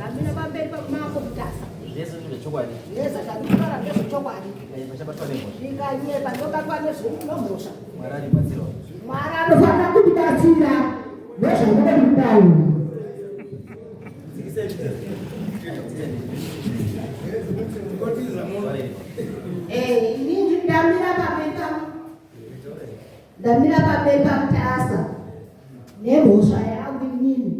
Amina bamberi mako mtasa. Yesu ni chokwadi. Yesu atakukara Yesu chokwadi. Mashaba lemo. Inganye bandoka kwa Yesu nomosha. Marani maziro. Marano fana kubitasira. Yesu ngoba mtawu. Ini damira babeka mtasa. Nemosha yangu nini?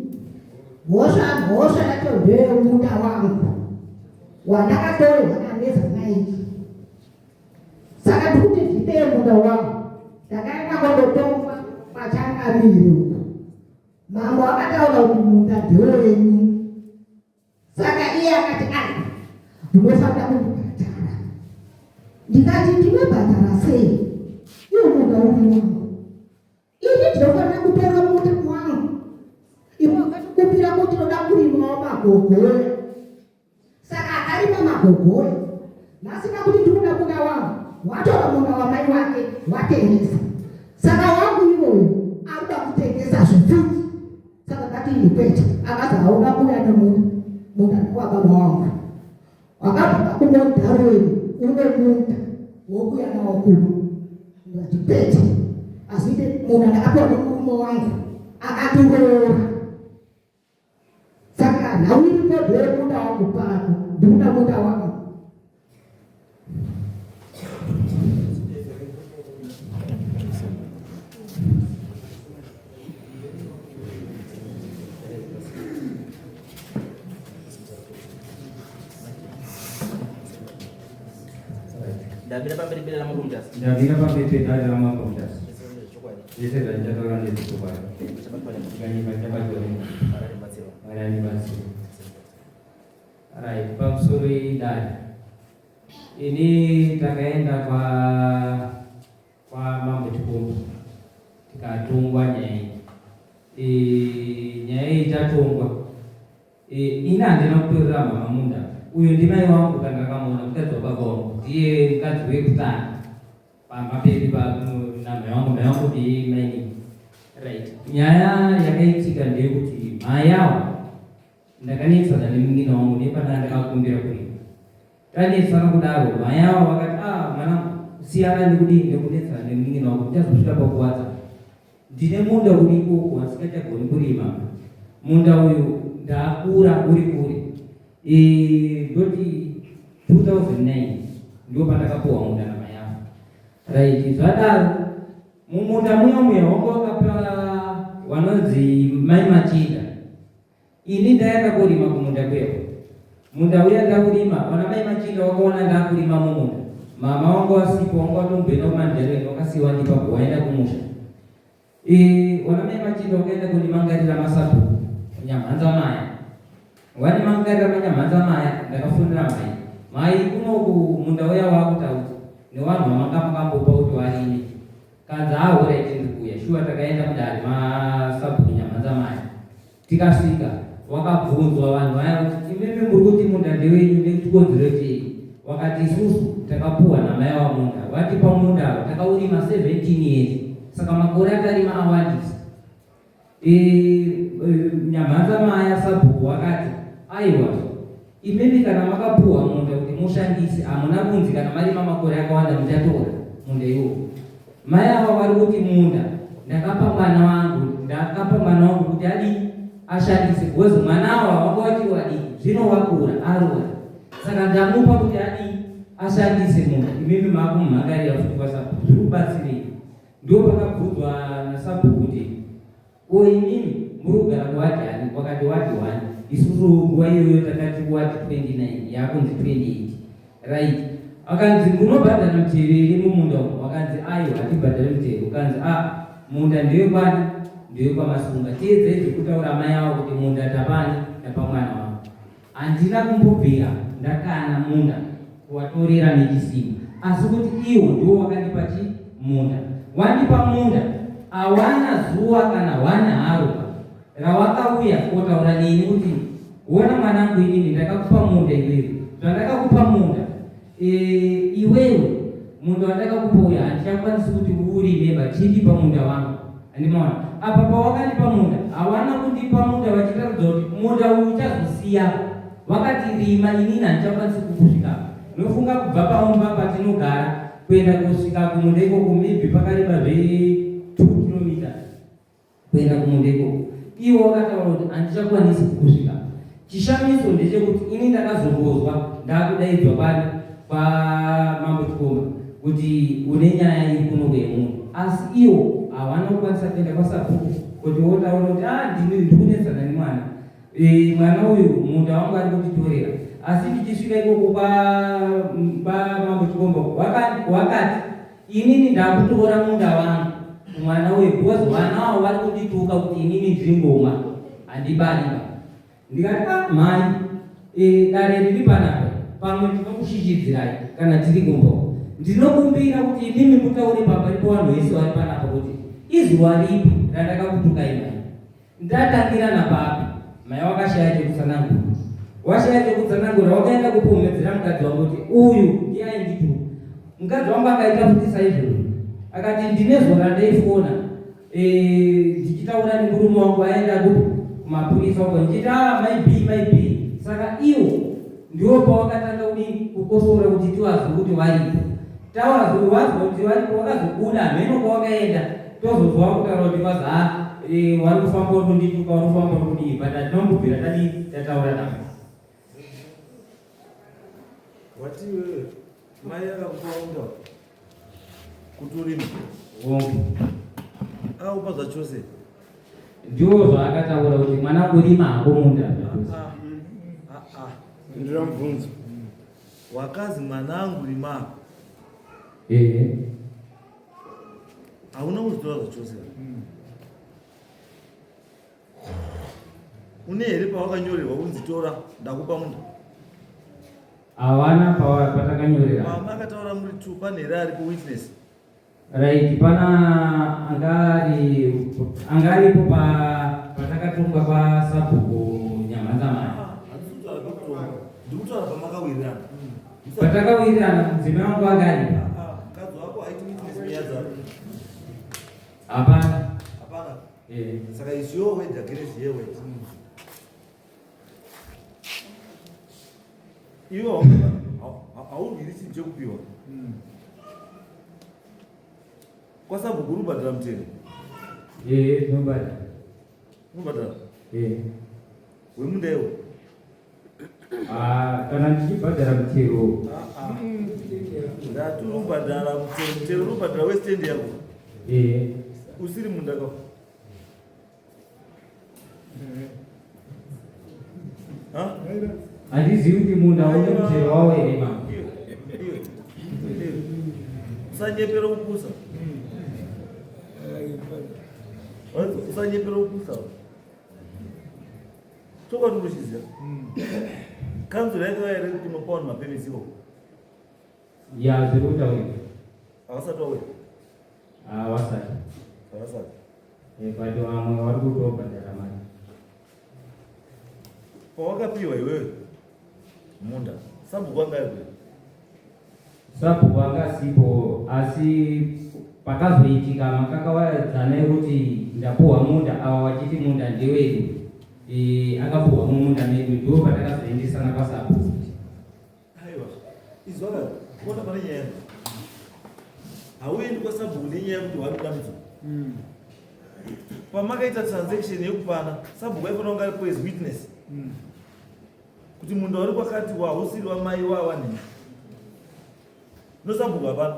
Mosha yacho ndio muda wangu. Wanakatoi wanaweza naiki. Saka tukuti kite muda wangu. Takaenda kwa dotongwa pachanga mili. Mambo akataona muda ndio yenu. Saka iya katikani. Tumefanya kutana. Ndikaji tumepatana sei. Hiyo muda wangu. Ili tunafanya kutoka muda wangu. Iwa kupira kuti noda kurima magogoya. Saka akarima magogoya. Nasina kuti ndikuda muda wangu. Watora muda wa mai wake watengesa. Saka wangu iwoyo akuda kutengesa zvituti. Saka kati ikwete akaza auna kuya muda kwa baba wangu. Wakati kumodharweni une muda wokuya nawo kuno. Ngatipete. Asite muda ndakapwa kumo wangu. Akatungora. Saka na wili kwa muda wangu pano. Ndikuda muda wangu. Davira pamberi bila nama kumjas. Davira pamberi bila nama kumjas. Yesu dah jatuhkan di situ bar. Gani macam tu ni. Ada di basi. Alright, Bang Suri dan ini terkait apa mampu cukup. Jika tunggu nyai jatuh ini nanti nak beramah munda. Uyun di mana orang bukan kamu nak kerja bagon, dia kan duit bukan, pakai di bagu nama orang di mana, right? Nyaya yang kayak cikan dia bukti, maya, nak ni sana ni mungkin orang ni pada nak aku kumpir aku ni, kan ni sana aku dah maya, wakat mana siapa ni bukti sana ni mungkin orang kita sudah berbuat, dia munda bukti ku kuas kerja ku bukti mana, munda uyu dah pura puri. 2009 ndio pataka kuwa muda na maya right zada muda mwe okokapa wanozi mai machida ini ndaenda kulima kumuda kweo muda uya ndakulima wana mai machida wakaona ndakulima mumuda mama wangu asipongo tumbe no mandere no kasiwa ndipa kuenda kumusha wana mai machida wakaenda kulima ngari la masabu nyamanza maya wani mangara manyamanza maya ndakafundira mai kuno ku munda waya wakutauti ni wanhu vamakambo pauti warini kanza aure tindikuya shuwa takaenda mudari masabu nyamanza maya tikasvika wakabvunzwa vanhu vaya imimi muri kuti munda ndewenyu ndekuchikonzero chei wakati isusu takapuwa namai wa munda vatipa munda takaurima 17 years saka makore atarima awandisa nyamanza maya sabu wakati aiwa imimi kana makapuwa munda kuti mushandise amuna kunzi kana marima makore akawanda muchatora munda iwo maya ava vari kuti munda ndakapa mwana wangu kuti adi ashandise because mwana ava wanga wachiri wadiki zvino wakura arora saka ndamupa kuti adi ashandise munda imimi makumhangarira futi kwasabu zviri kubatsirei ndio pakabvudzwa nasabu kuti imimi muri kugara kuwadhani kwakati wati 1 isusu nguva iyoyo takati wati 29 yakunzi 28 right akanzi munobhadhara muteveri mumunda umu wakanzi aiwa hatibhadhari muteveri ukanzi munda ndewekwani ndewekwaMasunga teedza izvi kutaura mai avo kuti munda tapani tapamwana wangu handina kumbobvira ndakana munda kuvatorera nechisima asi kuti iwo ndiwo wakandipa munda wandipa munda hawana zuva kana wana haruka rawakauya kotaura nini kuti wona mwanangu inini ndakakupa munda iwewe zvandakakupa munda iwewe munda wandakakupa uya handichakwanisi kuti urime chindipa munda wangu handimaona apa pawakandipa munda hawana kundipa munda vachida kuti munda uchazosiya wakati rima inini handichakwanisi kukusvika. Nofunga kubva paumba patinogara kuenda kusvika kumunda ikoko maybe pakareba 2 km kuenda kumunda ikoko. Iwo wakataura kuti handichakwanisi kukusvika. Chishamiso ndechekuti ini ndakazongozwa ndakudaidzwa pano paMambo Chikomba kuti une nyaya iri kuno kwemunhu, asi iwo hawana kukwanisa kuenda kwasabhuku kuti wotaura kuti ndikunetsana nemwana mwana uyu munda wangu ari kutitorera. Asi tichisvika ikoko paMambo Chikomba wakati inini ndakutora munda wangu mwana uyu because vana wavo vari kundituka kuti inini ndiri ngoma handibaliba. Ndikati mai dare riri panapa pamwe ndinokushichidzirai kana tiri kumba. Ndinokumbira kuti inimi mutaure pamberi pavanhu vese vari panapa kuti izuva ripi randakakutukai mai. Ndatangira napapi mai wakashaya chekutsanangura. Washaya chekutsanangura wakaenda kupomedzera mukadzi wangu kuti uyu ndiaindituka. Mukadzi wangu akaita futi saizvozvo akati ndine zuva randaifona ndichitaura nemurume wangu aenda kumapurisa uko ndichiti maybe. Saka iwo ndiwo pawakatanga kukosora kuti tiwazwe kuti varipo. Wazwa kuti varipo wakazobuda hameno kwawakaenda tozozwa kutaura kuti kwazi wari kufamba uri kundituka wari kufamba uri kudii but hatinombobvira tataura navo. Wati wewe mai akakupaunda kuti urimi aupa zvachose ndiwo zvaakataura kuti mwana kurima hako munda. ndiramubvunzo wakazi mwana angu rima hauna kuzvitora zvachose une here pawakanyorerwa kunzitora ndakupa munda havana patakanyorera makataura muri 2 pane here ari kuwitness right pana angaripo patakatonga pasabhuku Nyamadzamai ndikutaura pamakawirirana patakawirirana mudzimai wangu agaripa mukadzi wako aiti witness miyadzaro hapana. saka is your word against your word. Iwo haurwirisi chekupiwa kwasabhuku unobhadhara mutero unobhadhara wemunda iwo kana ndichibhadhara mutero ndati unobhadhara mutero unobhadhara westendi yako usiri munda kao handizivi kuti munda une mutero wawo here mama. usanyepera kupusa usanyepera kupusa toka tunochiziva kanzuro yakava here kuti mapauni mapemisiwo ya zviri kutaura havasati wauya wasati havasati but vamwe vari kutobhadhara mari pawakapiwa iwewe munda sabhuku angaikwe sabhuku angasipo asi pakazoitika makakawadzanai kuti ndapuhwa munda ava wachiti munda ndewedu akapuhwa mumunda medu ndo patakazoendesana pasabhuku. aiwa izvaka kuona pane nyaya hauendi kwasabhuku nenyaya yekuti warikudambidzwa pamakaita transaction yekupana sabhuku aifanira kunge aripo as witness kuti munda uri kwakati hausiri wamai wawanini nosabhuku hapana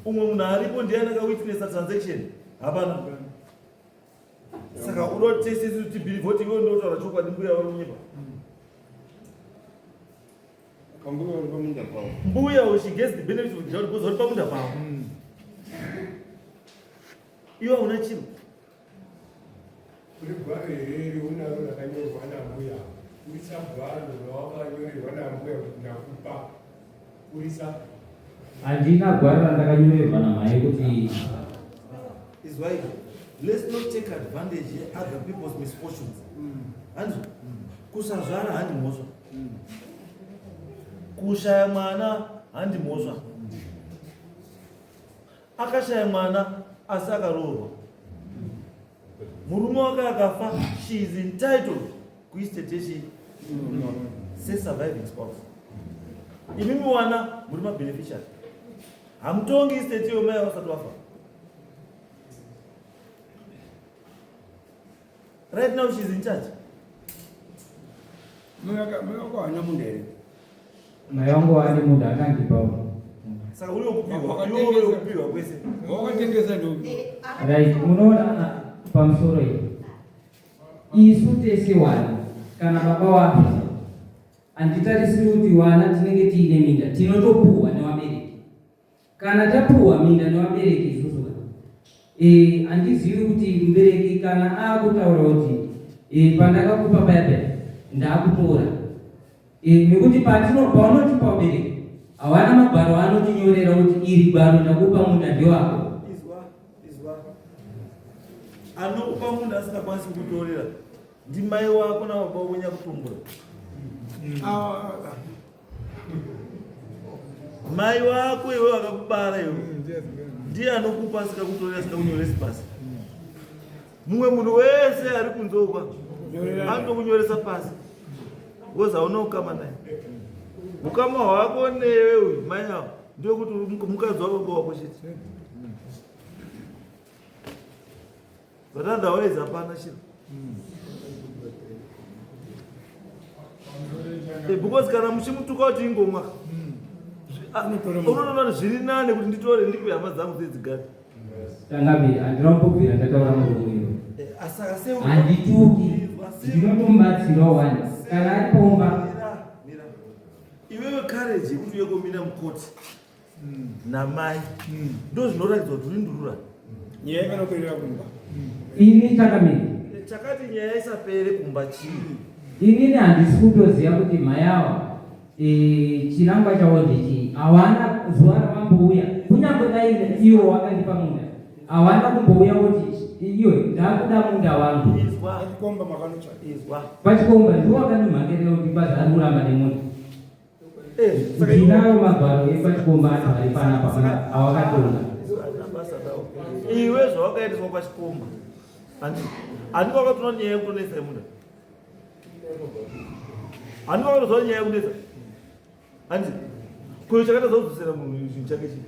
umwe munhu aripo ndiani akawitnessa transaction hapana saka unotesisi kuti bhirivhoti iwe ndotaura chokwadi mbuya vari munyika mbuya she gets the benefit of the doubt because vari pamunda pavo iwe hauna chiro uri gwaro here unaro rakanyorwa nambuya urisa gwaro rawakanyorerwa nambuya kuti ndakupa urisa handina gwaro randakanyorerwa namai kuti is why let's not take advantage of other people's misfortunes hanzi kusazvara handi mhosva kushaya mwana handi mhosva akashaya mwana asi akaroorwa murume wake akafa she is entitled kuistate se-surviving spouse. Imimi wana muri mabeneficiary. Hamutongi estate iyo mai vasati vafa. Right now she's in charge. Mwaka mundere. Mayongo wani muda akandipa. Saka uri okupiwa kwese. Wakatengesa ndo. Right, unaona pamsoro hii. Isu tese wana kana baba wapi. Anditarisiri kuti wana tinenge tiine minda tinotopuwa nevabereki. Kana tapuwa minda nevabereki isusu. Andizivi kuti mubereki kana akutaura kuti pandakakupa baba ndakutora. Nekuti paunotipa ubereki hawana magwaro anotinyorera kuti iri gwaro ndakupa munda ndewako. Izwa. Anokupa munda asingakwanisi kukutorera. Ndi mai wako na baba wenya kutumbura. Mai wako iwe wakakubara iwe. Ndiye anokupa asikakutorera asikakunyoresa pasi. Mumwe munhu wese ari kunzokwa anokunyoresa pasi. Woza unokama naye. Mukama wako newe uyu mai yako ndio kuti mukadzi wako wako chete. But otherwise hapana shida. Because kana muchimutuka kuti ingomwa. Unoona zviri nane kuti nditore ndipe hama dzangu dzedzigari. Tangabi andinombobvira ndataura murumiro. Asaka seo Andituki ndinotombatsira wani kana aripomba. Iwewe courage kuti uye komira mukoti namai ndo zvinoratidza kuti uri ndurura. Nyaya inoperera kumba. Ini chakamira. Chakati nyaya isapere kumba chii. Inini handisi kutoziva kuti mai ava chirangwa chavo ndechii. Hawana zuva ravambouya kunyange dai iwo wakandipa munda hawana kumbouya kuti iwe ndakuda munda wangu. Pachikomba makanotsvaka. Pachikomba ndiwo wakandimhangerera kuti bazaruramba nemunda. Ndinayo magwaro epachikomba anhu ari panapa awakatonga. Iwe zvawakaendeswa pachikomba handiko wakatona nyaya yekunesa yemunda. Handiko wakatozwa nyaya yekunesa. Handi kuyo chakaita zvakudzosera munhu chinhu chake chii.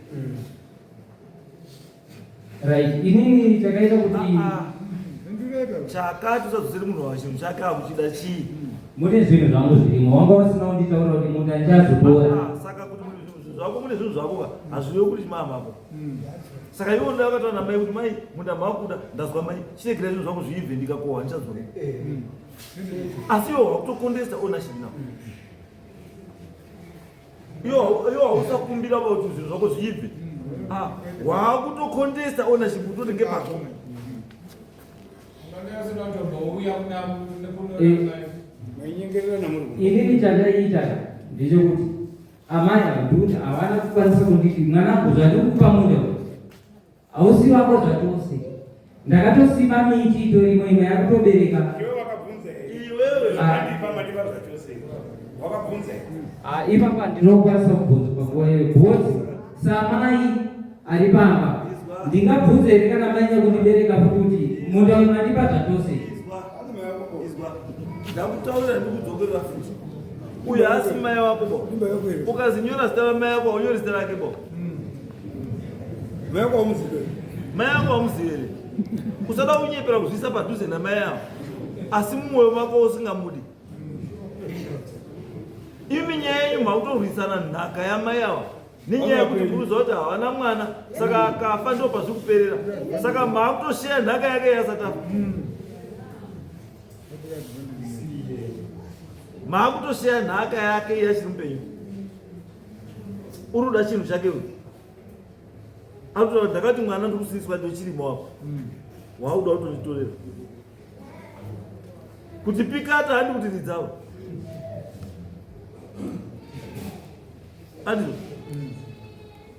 Right, inini chakaita kuti chakati usadzosere munhu wachinhu chake akuchida chii. mune zvinhu zvangu zvirimo wanga usina kunditaura kuti munda ndichazotora. Saka kuti zvako mune zvinhu zvako hazvive kuti chimahamapo. Saka iwo nda wakataura namai kuti mai munda makuda ndazwa mai chiregerai zvinhu zvangu zviibve ndikakohwa ndichazora. Asi iwo wakutokondesa ownership now. Iwo hausakumbira kuti zvinhu zvako zviibve. Wakutokondesa ownership kuti utenge pako. Inini chandaita ndechekuti amai vanduti havana kukwanisa kunditi mwanangu zvandikupa munda hausi wako zvatose. Ndakatosima miti itorimo imwe yakutobereka. Ipapa ndinokwanisa kubvunza panguva iyoyo bhoti samai ari pamba ndingabvunza here kana manya kundibereka kuti munda uyu mandipa zvatose. Ndakutaurira ndikudzokerera futi. Uyu haasi mai wako bo. Ukazinyora zita ramai wako aunyori zita rake bo. Mai wako haumuzivi. Mai wako haumuzivi here. Usada kunyepera kuzvisa padhuze namai wako. Asi mumwoyo mako usingamudi. Imi nyaya yenyu makutorwisana nhaka yamai ava. Nenyaya yekuti muruza kuti havana mwana saka akafa ndo pazviri kuperera. Saka makutosheya nhaka yake yasati afa. Makutosheya nhaka yake yachiri mupenyu. Uruda chinhu chake uyu. Akuti ndakati mwana ndikusiiswa ndochirimo wako. Wauda kutozvitorera. Kuti pikata handi kuti ndidzavo. Andino.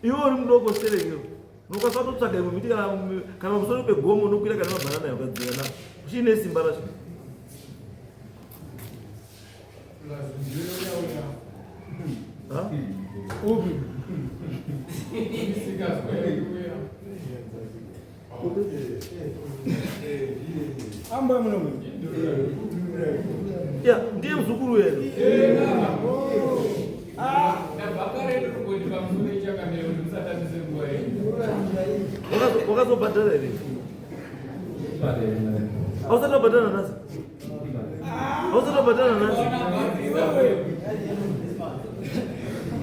Iwo uri mudoko serekewo. Nokwanisa kutotsvaga imwe miti kana pamusoro pegomo unokwira kana mabhanana yakadzira nawo. Uchiine simba racho. Amba muno. Ya, ndiye mzukuru yenu. Wakazobhadhara here. Hausatobhadhara nasi. Hausatobhadhara nasi.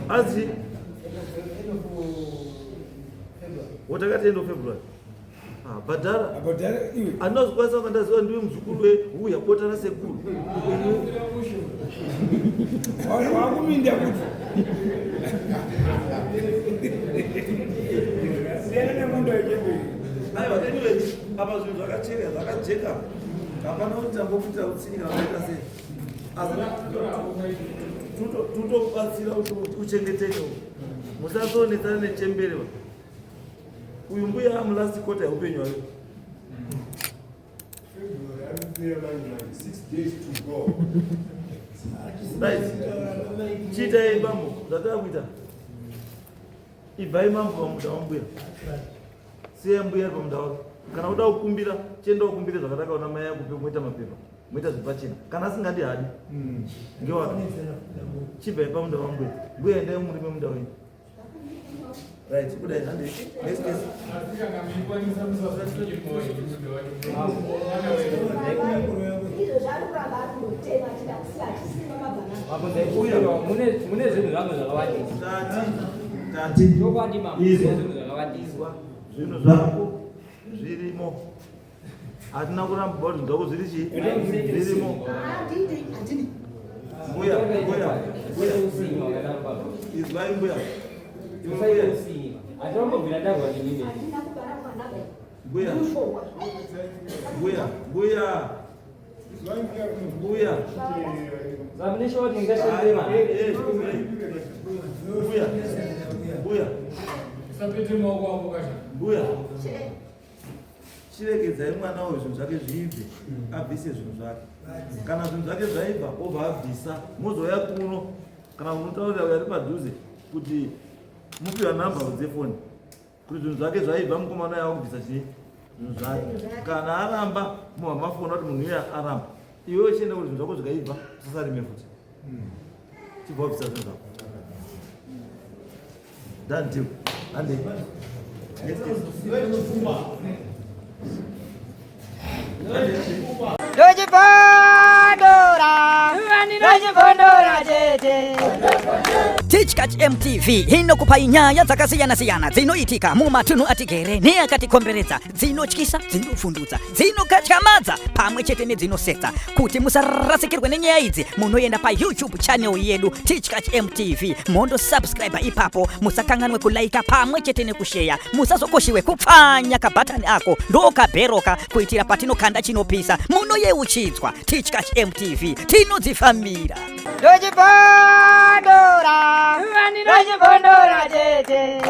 Asi. Watakati end of February. Bhadhara. Anozikwanisa kandaziva ndiwe mzukuru uya potana sekuru. Wakuminda kuti. Aiwa, anyway, apa zvinhu zvakajeka. Hapana kuti tambokuita utsinga wakaita sei. Asi tutobatsira kuti uchengetekewo. Musazonetsana nechembere. Uyu mbuya amulast quarter yeupenyu hwake. Right. Chiitai bambo, zvatava kuita. Ibvai mambo pamunda wambuya. Siyai mbuya ari pamunda wake. Kana uda kukumbira, chienda kukumbira zvakatakaona mai akupe moita mapepa. Moita zvipachena. Kana asingadi hadi. Ngewake. Chibvai pamunda wambuya. Mbuya endai murime munda wenyu. Right, good idea. Next case. Mune zvinhu zvangu zvakawandisa. Chokwadi mambo, zvinhu zvakawandiswa. Zvinhu zvako zvirimo. Hatina kuramba kuti ndoko zviri chii? Zvirimo. Mbuya. Izwai mbuya. Buya. Chiregedzai mwana uyu zvinhu zvake zviibve, abvise zvinhu zvake. Kana zvinhu zvake zvaibva obva abvisa, muzouya kuno kana unotaurira uyo ari padhuze kuti mupiwa namba dzefoni kuti zvinhu zvake zvaibva mukomana yavo kubvisa chii zvinhu zvake. Kana aramba muhwa mafona kuti munhu iya aramba, iwewe chienda kuti zvinhu zvako zvikaibva usasarime futi, chibva wabvisa zvinhu zvako. Done deal. Ande. Next case. Teachkatch MTV inokupa nyaya dzakasiyana-siyana dzinoitika mumatunhu atigere neakatikomberedza, dzinotyisa, dzinofundutsa, dzinokatyamadza pamwe chete nedzinosetsa. Kuti musarasikirwe nenyaya idzi, munoenda paYouTube channel yedu Teachkatch MTV, mondo subscribe ipapo, musakanganwe kulaika pamwe chete nekushare, musazokoshiwe kupfanya kabhatani ako ndokabheroka kuitira patinokanda chinopisa munoyeuchidzwa. Teachkatch MTV tinodzifamira. Dojibondora, dojibondora tete.